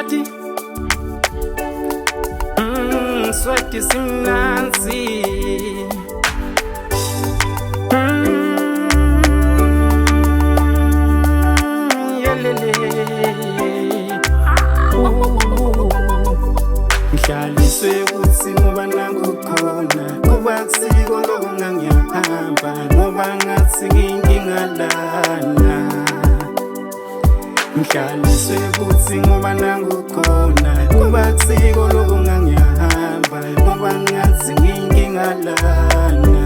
sweaty sweaty simnanzi ngihlaliswe ukuthi ngoba nangukhona kuba kusiko lokho ngangiyahamba ngoba ngathi ngingingalana ngihlaliswe ukuthi ngoba nangukhona kuba kusiko lokho ngangiyahamba ngoba ngathi ngingingalana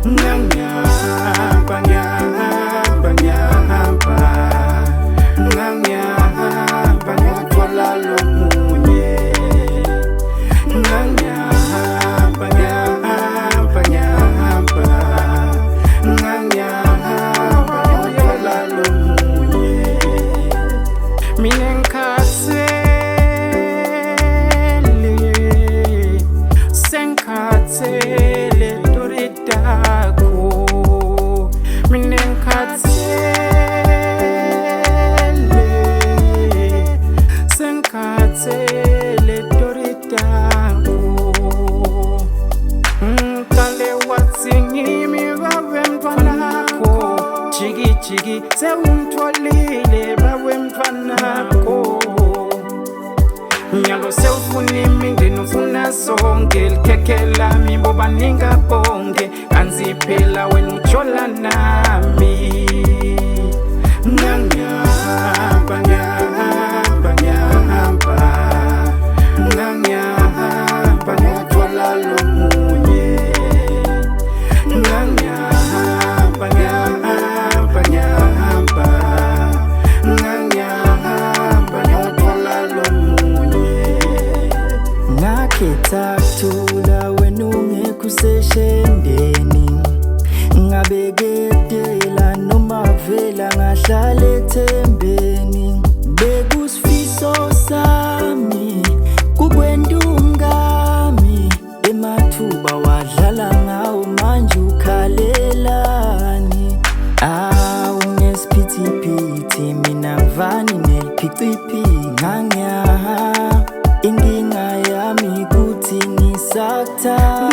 ngangiyahamba ngiyahamba ngiyahamba ngangiyahamba ngiyathola lo munye ngangiyahamba ngiyahamba ngiyahamba ngangiyahamba ngiyathola lo munye mina ngikhathele sengikhathele toritako mina ngikhathele sengikhathele toritako kale wathi ngimi bawe mfanako jiki jiki sewungitholile bawe mfanako nyalo sewufuna imindeni ufuna sonke likhekhe lami boba ningabonge anziphela wena ujola nami ngangiyahamba ngiyahamba ngiyahamba ngangiyahamba ngiyathola lo munye ngangiyahamba ngiyahamba ngiyahamba ngangiyahamba ngiyathola lo munye ngakhetha kuthula wena ungekho useshendeni ngabeketela noma vela ngahlala ethembeni bekusifiso sami kukwendungami emathuba wadlala ngawo manje ukhalelani unesiphithiphithi mina ngivani neliphicipi ngangiyaha inkinga yami kuthi ngisakuthatha